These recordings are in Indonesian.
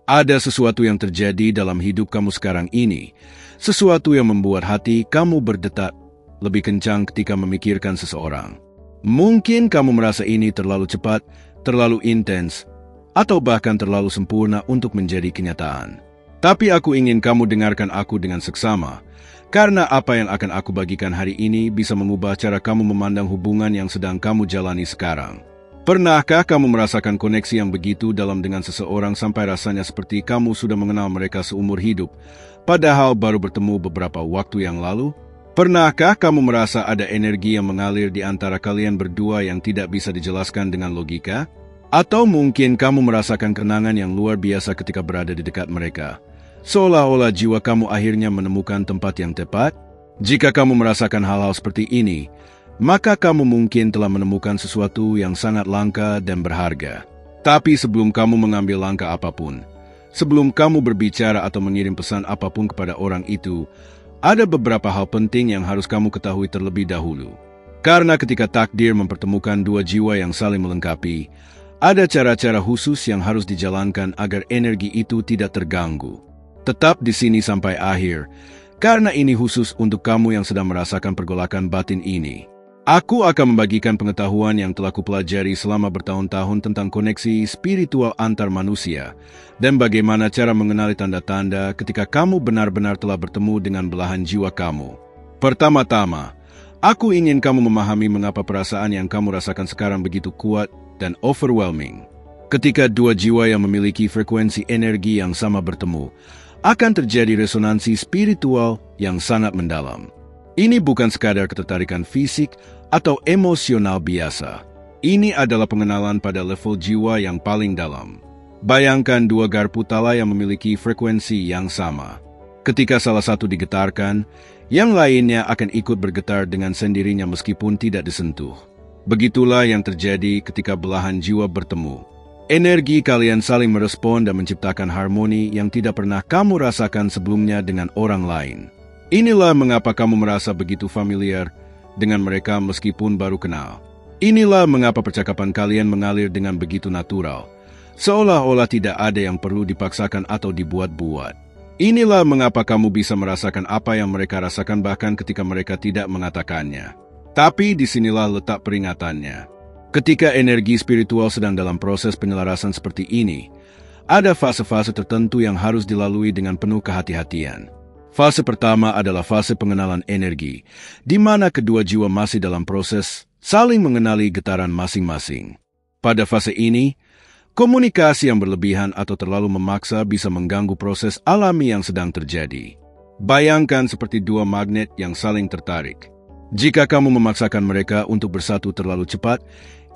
Ada sesuatu yang terjadi dalam hidup kamu sekarang ini, sesuatu yang membuat hati kamu berdetak lebih kencang ketika memikirkan seseorang. Mungkin kamu merasa ini terlalu cepat, terlalu intens, atau bahkan terlalu sempurna untuk menjadi kenyataan. Tapi aku ingin kamu dengarkan aku dengan seksama, karena apa yang akan aku bagikan hari ini bisa mengubah cara kamu memandang hubungan yang sedang kamu jalani sekarang. Pernahkah kamu merasakan koneksi yang begitu dalam dengan seseorang sampai rasanya seperti kamu sudah mengenal mereka seumur hidup, padahal baru bertemu beberapa waktu yang lalu? Pernahkah kamu merasa ada energi yang mengalir di antara kalian berdua yang tidak bisa dijelaskan dengan logika? Atau mungkin kamu merasakan kenangan yang luar biasa ketika berada di dekat mereka, seolah-olah jiwa kamu akhirnya menemukan tempat yang tepat? Jika kamu merasakan hal-hal seperti ini, maka kamu mungkin telah menemukan sesuatu yang sangat langka dan berharga. Tapi sebelum kamu mengambil langkah apapun, sebelum kamu berbicara atau mengirim pesan apapun kepada orang itu, ada beberapa hal penting yang harus kamu ketahui terlebih dahulu. Karena ketika takdir mempertemukan dua jiwa yang saling melengkapi, ada cara-cara khusus yang harus dijalankan agar energi itu tidak terganggu. Tetap di sini sampai akhir, karena ini khusus untuk kamu yang sedang merasakan pergolakan batin ini. Aku akan membagikan pengetahuan yang telah kupelajari selama bertahun-tahun tentang koneksi spiritual antar manusia dan bagaimana cara mengenali tanda-tanda ketika kamu benar-benar telah bertemu dengan belahan jiwa kamu. Pertama-tama, aku ingin kamu memahami mengapa perasaan yang kamu rasakan sekarang begitu kuat dan overwhelming. Ketika dua jiwa yang memiliki frekuensi energi yang sama bertemu, akan terjadi resonansi spiritual yang sangat mendalam. Ini bukan sekadar ketertarikan fisik atau emosional biasa. Ini adalah pengenalan pada level jiwa yang paling dalam. Bayangkan dua garpu tala yang memiliki frekuensi yang sama. Ketika salah satu digetarkan, yang lainnya akan ikut bergetar dengan sendirinya meskipun tidak disentuh. Begitulah yang terjadi ketika belahan jiwa bertemu. Energi kalian saling merespon dan menciptakan harmoni yang tidak pernah kamu rasakan sebelumnya dengan orang lain. Inilah mengapa kamu merasa begitu familiar dengan mereka meskipun baru kenal. Inilah mengapa percakapan kalian mengalir dengan begitu natural, seolah-olah tidak ada yang perlu dipaksakan atau dibuat-buat. Inilah mengapa kamu bisa merasakan apa yang mereka rasakan bahkan ketika mereka tidak mengatakannya. Tapi disinilah letak peringatannya. Ketika energi spiritual sedang dalam proses penyelarasan seperti ini, ada fase-fase tertentu yang harus dilalui dengan penuh kehati-hatian. Fase pertama adalah fase pengenalan energi, di mana kedua jiwa masih dalam proses saling mengenali getaran masing-masing. Pada fase ini, komunikasi yang berlebihan atau terlalu memaksa bisa mengganggu proses alami yang sedang terjadi. Bayangkan seperti dua magnet yang saling tertarik. Jika kamu memaksakan mereka untuk bersatu terlalu cepat,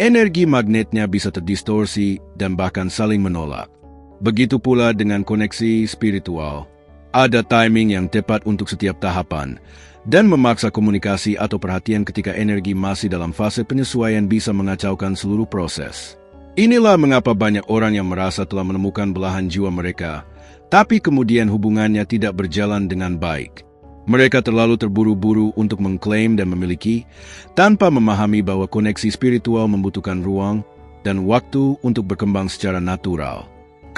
energi magnetnya bisa terdistorsi dan bahkan saling menolak. Begitu pula dengan koneksi spiritual. Ada timing yang tepat untuk setiap tahapan, dan memaksa komunikasi atau perhatian ketika energi masih dalam fase penyesuaian bisa mengacaukan seluruh proses. Inilah mengapa banyak orang yang merasa telah menemukan belahan jiwa mereka, tapi kemudian hubungannya tidak berjalan dengan baik. Mereka terlalu terburu-buru untuk mengklaim dan memiliki, tanpa memahami bahwa koneksi spiritual membutuhkan ruang dan waktu untuk berkembang secara natural.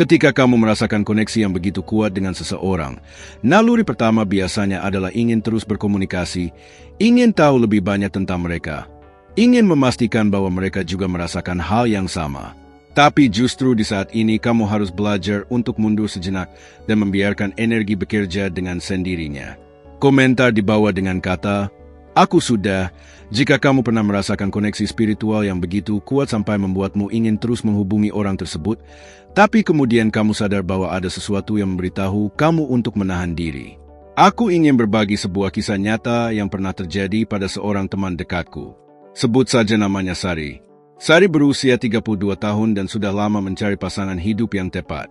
Ketika kamu merasakan koneksi yang begitu kuat dengan seseorang, naluri pertama biasanya adalah ingin terus berkomunikasi, ingin tahu lebih banyak tentang mereka, ingin memastikan bahwa mereka juga merasakan hal yang sama. Tapi justru di saat ini kamu harus belajar untuk mundur sejenak dan membiarkan energi bekerja dengan sendirinya. Komentar di bawah dengan kata, "Aku sudah." Jika kamu pernah merasakan koneksi spiritual yang begitu kuat sampai membuatmu ingin terus menghubungi orang tersebut, tapi kemudian kamu sadar bahwa ada sesuatu yang memberitahu kamu untuk menahan diri. Aku ingin berbagi sebuah kisah nyata yang pernah terjadi pada seorang teman dekatku. Sebut saja namanya Sari. Sari berusia 32 tahun dan sudah lama mencari pasangan hidup yang tepat.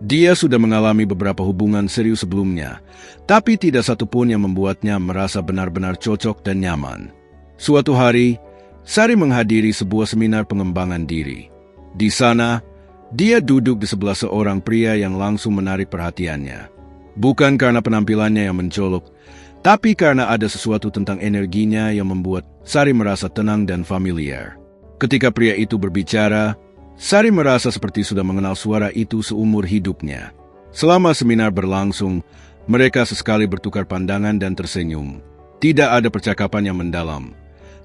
Dia sudah mengalami beberapa hubungan serius sebelumnya, tapi tidak satupun yang membuatnya merasa benar-benar cocok dan nyaman. Suatu hari, Sari menghadiri sebuah seminar pengembangan diri. Di sana, dia duduk di sebelah seorang pria yang langsung menarik perhatiannya. Bukan karena penampilannya yang mencolok, tapi karena ada sesuatu tentang energinya yang membuat Sari merasa tenang dan familiar. Ketika pria itu berbicara, Sari merasa seperti sudah mengenal suara itu seumur hidupnya. Selama seminar berlangsung, mereka sesekali bertukar pandangan dan tersenyum. Tidak ada percakapan yang mendalam,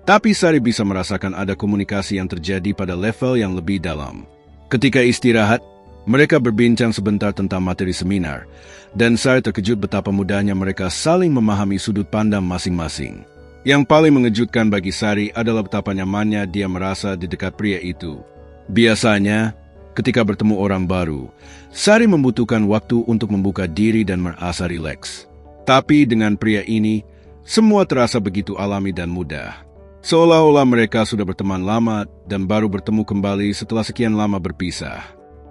tapi Sari bisa merasakan ada komunikasi yang terjadi pada level yang lebih dalam. Ketika istirahat, mereka berbincang sebentar tentang materi seminar, dan Sari terkejut betapa mudahnya mereka saling memahami sudut pandang masing-masing. Yang paling mengejutkan bagi Sari adalah betapa nyamannya dia merasa di dekat pria itu. Biasanya, ketika bertemu orang baru, Sari membutuhkan waktu untuk membuka diri dan merasa rileks. Tapi dengan pria ini, semua terasa begitu alami dan mudah. Seolah-olah mereka sudah berteman lama dan baru bertemu kembali setelah sekian lama berpisah.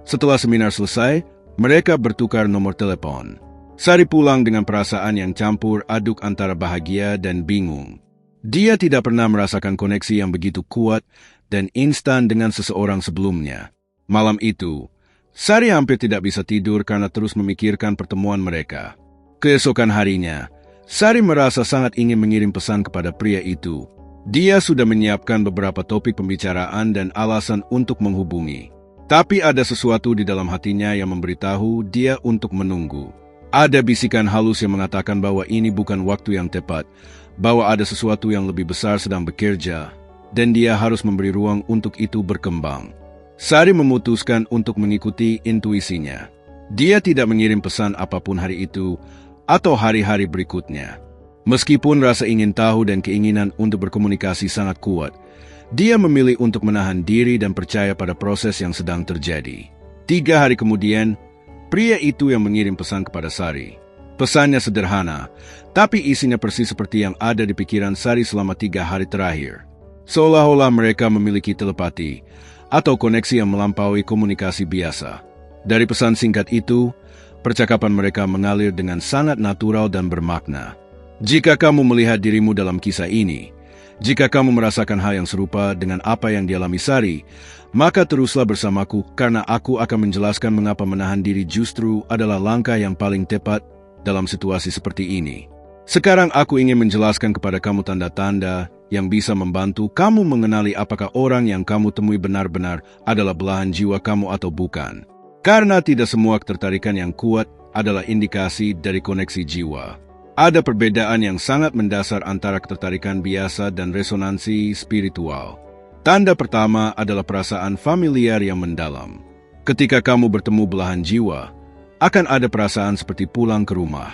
Setelah seminar selesai, mereka bertukar nomor telepon. Sari pulang dengan perasaan yang campur aduk antara bahagia dan bingung. Dia tidak pernah merasakan koneksi yang begitu kuat dan instan dengan seseorang sebelumnya. Malam itu, Sari hampir tidak bisa tidur karena terus memikirkan pertemuan mereka. Keesokan harinya, Sari merasa sangat ingin mengirim pesan kepada pria itu. Dia sudah menyiapkan beberapa topik pembicaraan dan alasan untuk menghubungi. Tapi ada sesuatu di dalam hatinya yang memberitahu dia untuk menunggu. Ada bisikan halus yang mengatakan bahwa ini bukan waktu yang tepat, bahwa ada sesuatu yang lebih besar sedang bekerja, dan dia harus memberi ruang untuk itu berkembang. Sari memutuskan untuk mengikuti intuisinya. Dia tidak mengirim pesan apapun hari itu atau hari-hari berikutnya. Meskipun rasa ingin tahu dan keinginan untuk berkomunikasi sangat kuat, dia memilih untuk menahan diri dan percaya pada proses yang sedang terjadi. 3 hari kemudian, pria itu yang mengirim pesan kepada Sari. Pesannya sederhana, tapi isinya persis seperti yang ada di pikiran Sari selama 3 hari terakhir. Seolah-olah mereka memiliki telepati atau koneksi yang melampaui komunikasi biasa. Dari pesan singkat itu, percakapan mereka mengalir dengan sangat natural dan bermakna. Jika kamu melihat dirimu dalam kisah ini, jika kamu merasakan hal yang serupa dengan apa yang dialami Sari, maka teruslah bersamaku karena aku akan menjelaskan mengapa menahan diri justru adalah langkah yang paling tepat dalam situasi seperti ini. Sekarang aku ingin menjelaskan kepada kamu tanda-tanda yang bisa membantu kamu mengenali apakah orang yang kamu temui benar-benar adalah belahan jiwa kamu atau bukan. Karena tidak semua ketertarikan yang kuat adalah indikasi dari koneksi jiwa. Ada perbedaan yang sangat mendasar antara ketertarikan biasa dan resonansi spiritual. Tanda pertama adalah perasaan familiar yang mendalam. Ketika kamu bertemu belahan jiwa, akan ada perasaan seperti pulang ke rumah.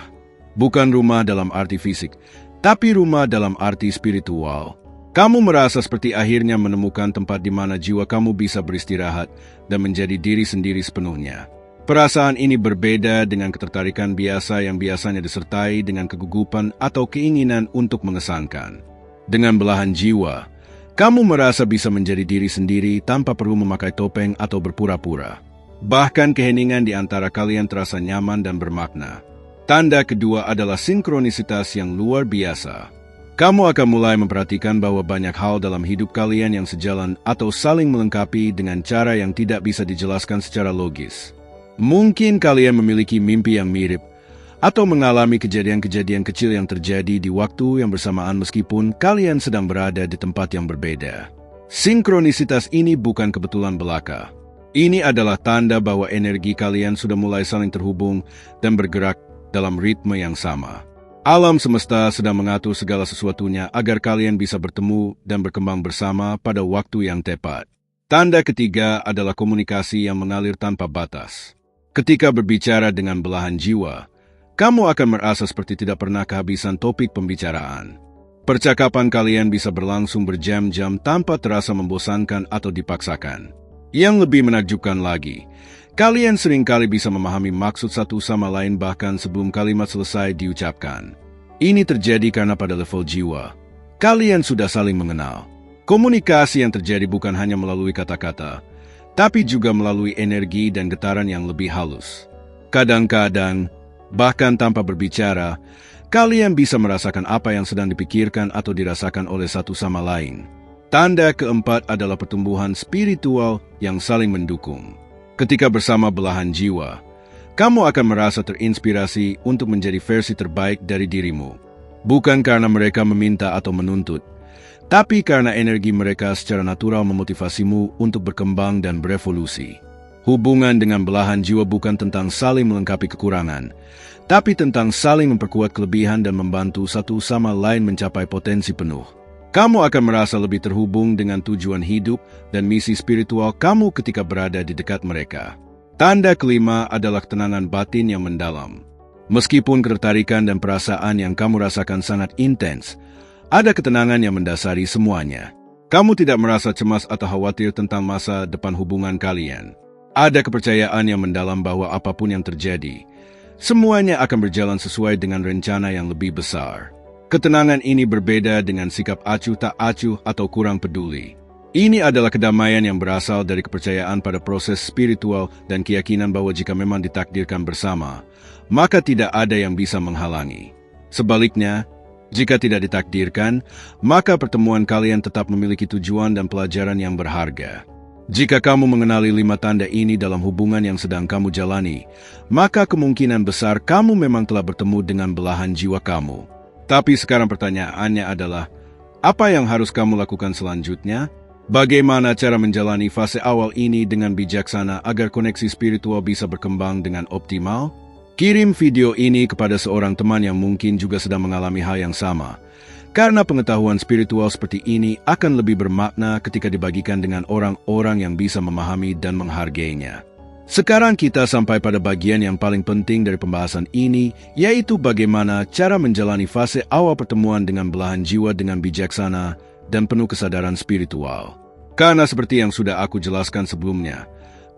Bukan rumah dalam arti fisik, tapi rumah dalam arti spiritual. Kamu merasa seperti akhirnya menemukan tempat di mana jiwa kamu bisa beristirahat dan menjadi diri sendiri sepenuhnya. Perasaan ini berbeda dengan ketertarikan biasa yang biasanya disertai dengan kegugupan atau keinginan untuk mengesankan. Dengan belahan jiwa, kamu merasa bisa menjadi diri sendiri tanpa perlu memakai topeng atau berpura-pura. Bahkan keheningan di antara kalian terasa nyaman dan bermakna. Tanda kedua adalah sinkronisitas yang luar biasa. Kamu akan mulai memperhatikan bahwa banyak hal dalam hidup kalian yang sejalan atau saling melengkapi dengan cara yang tidak bisa dijelaskan secara logis. Mungkin kalian memiliki mimpi yang mirip, atau mengalami kejadian-kejadian kecil yang terjadi di waktu yang bersamaan meskipun kalian sedang berada di tempat yang berbeda. Sinkronisitas ini bukan kebetulan belaka. Ini adalah tanda bahwa energi kalian sudah mulai saling terhubung dan bergerak dalam ritme yang sama. Alam semesta sedang mengatur segala sesuatunya agar kalian bisa bertemu dan berkembang bersama pada waktu yang tepat. Tanda ketiga adalah komunikasi yang mengalir tanpa batas. Ketika berbicara dengan belahan jiwa, kamu akan merasa seperti tidak pernah kehabisan topik pembicaraan. Percakapan kalian bisa berlangsung berjam-jam tanpa terasa membosankan atau dipaksakan. Yang lebih menakjubkan lagi, kalian seringkali bisa memahami maksud satu sama lain bahkan sebelum kalimat selesai diucapkan. Ini terjadi karena pada level jiwa, kalian sudah saling mengenal. Komunikasi yang terjadi bukan hanya melalui kata-kata, tapi juga melalui energi dan getaran yang lebih halus. Kadang-kadang, bahkan tanpa berbicara, kalian bisa merasakan apa yang sedang dipikirkan atau dirasakan oleh satu sama lain. Tanda keempat adalah pertumbuhan spiritual yang saling mendukung. Ketika bersama belahan jiwa, kamu akan merasa terinspirasi untuk menjadi versi terbaik dari dirimu. Bukan karena mereka meminta atau menuntut, tapi karena energi mereka secara natural memotivasimu untuk berkembang dan berevolusi. Hubungan dengan belahan jiwa bukan tentang saling melengkapi kekurangan, tapi tentang saling memperkuat kelebihan dan membantu satu sama lain mencapai potensi penuh. Kamu akan merasa lebih terhubung dengan tujuan hidup dan misi spiritual kamu ketika berada di dekat mereka. Tanda kelima adalah ketenangan batin yang mendalam. Meskipun ketertarikan dan perasaan yang kamu rasakan sangat intens, ada ketenangan yang mendasari semuanya. Kamu tidak merasa cemas atau khawatir tentang masa depan hubungan kalian. Ada kepercayaan yang mendalam bahwa apapun yang terjadi, semuanya akan berjalan sesuai dengan rencana yang lebih besar. Ketenangan ini berbeda dengan sikap acuh tak acuh atau kurang peduli. Ini adalah kedamaian yang berasal dari kepercayaan pada proses spiritual dan keyakinan bahwa jika memang ditakdirkan bersama, maka tidak ada yang bisa menghalangi. Sebaliknya, jika tidak ditakdirkan, maka pertemuan kalian tetap memiliki tujuan dan pelajaran yang berharga. Jika kamu mengenali 5 tanda ini dalam hubungan yang sedang kamu jalani, maka kemungkinan besar kamu memang telah bertemu dengan belahan jiwa kamu. Tapi sekarang pertanyaannya adalah, apa yang harus kamu lakukan selanjutnya? Bagaimana cara menjalani fase awal ini dengan bijaksana agar koneksi spiritual bisa berkembang dengan optimal? Kirim video ini kepada seorang teman yang mungkin juga sedang mengalami hal yang sama. Karena pengetahuan spiritual seperti ini akan lebih bermakna ketika dibagikan dengan orang-orang yang bisa memahami dan menghargainya. Sekarang kita sampai pada bagian yang paling penting dari pembahasan ini, yaitu bagaimana cara menjalani fase awal pertemuan dengan belahan jiwa dengan bijaksana dan penuh kesadaran spiritual. Karena seperti yang sudah aku jelaskan sebelumnya,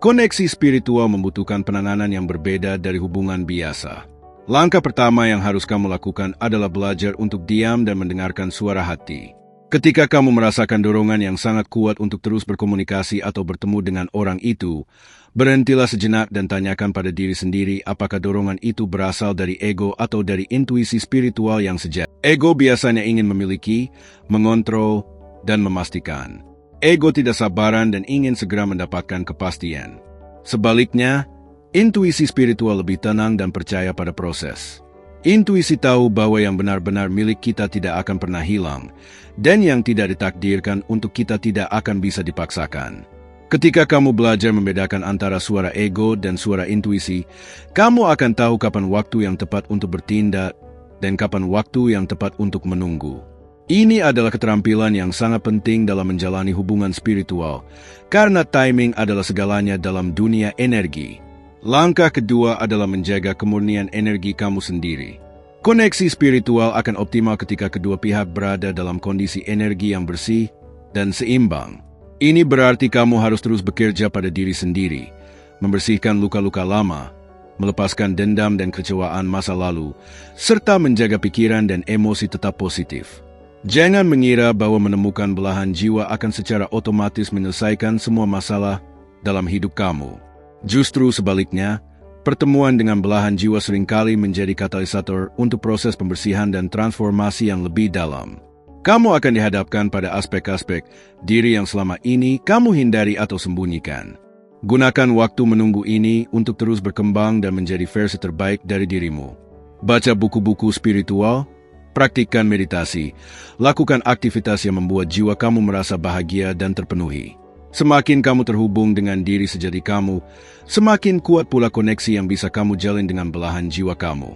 koneksi spiritual membutuhkan penanganan yang berbeda dari hubungan biasa. Langkah pertama yang harus kamu lakukan adalah belajar untuk diam dan mendengarkan suara hati. Ketika kamu merasakan dorongan yang sangat kuat untuk terus berkomunikasi atau bertemu dengan orang itu, berhentilah sejenak dan tanyakan pada diri sendiri apakah dorongan itu berasal dari ego atau dari intuisi spiritual yang sejati. Ego biasanya ingin memiliki, mengontrol, dan memastikan. Ego tidak sabaran dan ingin segera mendapatkan kepastian. Sebaliknya, intuisi spiritual lebih tenang dan percaya pada proses. Intuisi tahu bahwa yang benar-benar milik kita tidak akan pernah hilang, dan yang tidak ditakdirkan untuk kita tidak akan bisa dipaksakan. Ketika kamu belajar membedakan antara suara ego dan suara intuisi, kamu akan tahu kapan waktu yang tepat untuk bertindak dan kapan waktu yang tepat untuk menunggu. Ini adalah keterampilan yang sangat penting dalam menjalani hubungan spiritual, karena timing adalah segalanya dalam dunia energi. Langkah kedua adalah menjaga kemurnian energi kamu sendiri. Koneksi spiritual akan optimal ketika kedua pihak berada dalam kondisi energi yang bersih dan seimbang. Ini berarti kamu harus terus bekerja pada diri sendiri, membersihkan luka-luka lama, melepaskan dendam dan kecewaan masa lalu, serta menjaga pikiran dan emosi tetap positif. Jangan mengira bahwa menemukan belahan jiwa akan secara otomatis menyelesaikan semua masalah dalam hidup kamu. Justru sebaliknya, pertemuan dengan belahan jiwa seringkali menjadi katalisator untuk proses pembersihan dan transformasi yang lebih dalam. Kamu akan dihadapkan pada aspek-aspek diri yang selama ini kamu hindari atau sembunyikan. Gunakan waktu menunggu ini untuk terus berkembang dan menjadi versi terbaik dari dirimu. Baca buku-buku spiritual, praktikkan meditasi, lakukan aktivitas yang membuat jiwa kamu merasa bahagia dan terpenuhi. Semakin kamu terhubung dengan diri sejati kamu, semakin kuat pula koneksi yang bisa kamu jalin dengan belahan jiwa kamu.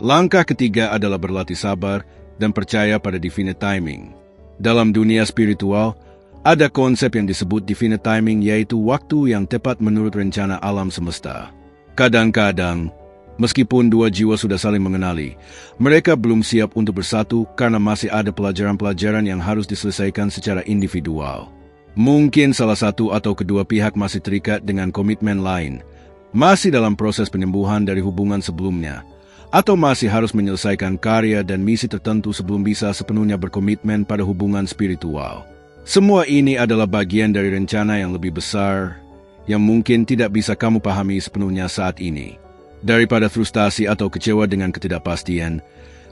Langkah ketiga adalah berlatih sabar dan percaya pada divine timing. Dalam dunia spiritual, ada konsep yang disebut divine timing, yaitu waktu yang tepat menurut rencana alam semesta. Kadang-kadang, meskipun dua jiwa sudah saling mengenali, mereka belum siap untuk bersatu karena masih ada pelajaran-pelajaran yang harus diselesaikan secara individual. Mungkin salah satu atau kedua pihak masih terikat dengan komitmen lain, masih dalam proses penyembuhan dari hubungan sebelumnya, atau masih harus menyelesaikan karya dan misi tertentu sebelum bisa sepenuhnya berkomitmen pada hubungan spiritual. Semua ini adalah bagian dari rencana yang lebih besar, yang mungkin tidak bisa kamu pahami sepenuhnya saat ini. Daripada frustasi atau kecewa dengan ketidakpastian,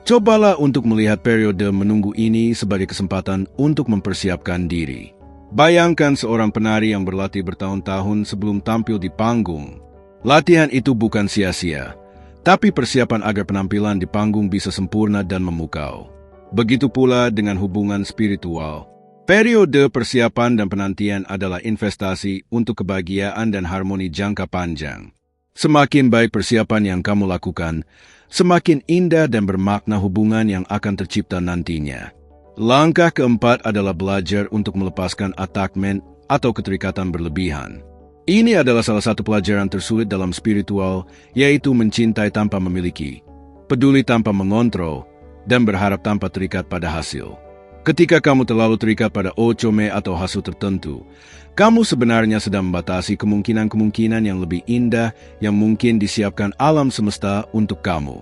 cobalah untuk melihat periode menunggu ini sebagai kesempatan untuk mempersiapkan diri. Bayangkan seorang penari yang berlatih bertahun-tahun sebelum tampil di panggung. Latihan itu bukan sia-sia, tapi persiapan agar penampilan di panggung bisa sempurna dan memukau. Begitu pula dengan hubungan spiritual. Periode persiapan dan penantian adalah investasi untuk kebahagiaan dan harmoni jangka panjang. Semakin baik persiapan yang kamu lakukan, semakin indah dan bermakna hubungan yang akan tercipta nantinya. Langkah keempat adalah belajar untuk melepaskan attachment atau keterikatan berlebihan. Ini adalah salah satu pelajaran tersulit dalam spiritual, yaitu mencintai tanpa memiliki, peduli tanpa mengontrol, dan berharap tanpa terikat pada hasil. Ketika kamu terlalu terikat pada ocome atau hasil tertentu, kamu sebenarnya sedang membatasi kemungkinan-kemungkinan yang lebih indah yang mungkin disiapkan alam semesta untuk kamu.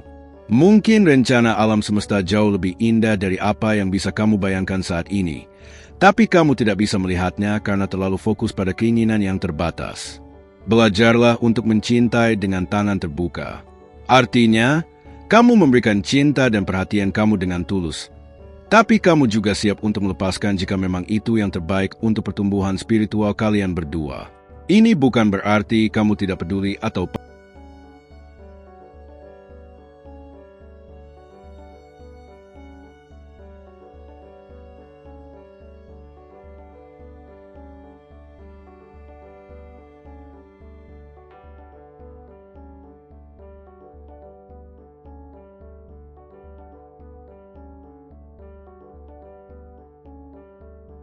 Mungkin rencana alam semesta jauh lebih indah dari apa yang bisa kamu bayangkan saat ini, tapi kamu tidak bisa melihatnya karena terlalu fokus pada keinginan yang terbatas. Belajarlah untuk mencintai dengan tangan terbuka. Artinya, kamu memberikan cinta dan perhatian kamu dengan tulus, tapi kamu juga siap untuk melepaskan jika memang itu yang terbaik untuk pertumbuhan spiritual kalian berdua. Ini bukan berarti kamu tidak peduli atau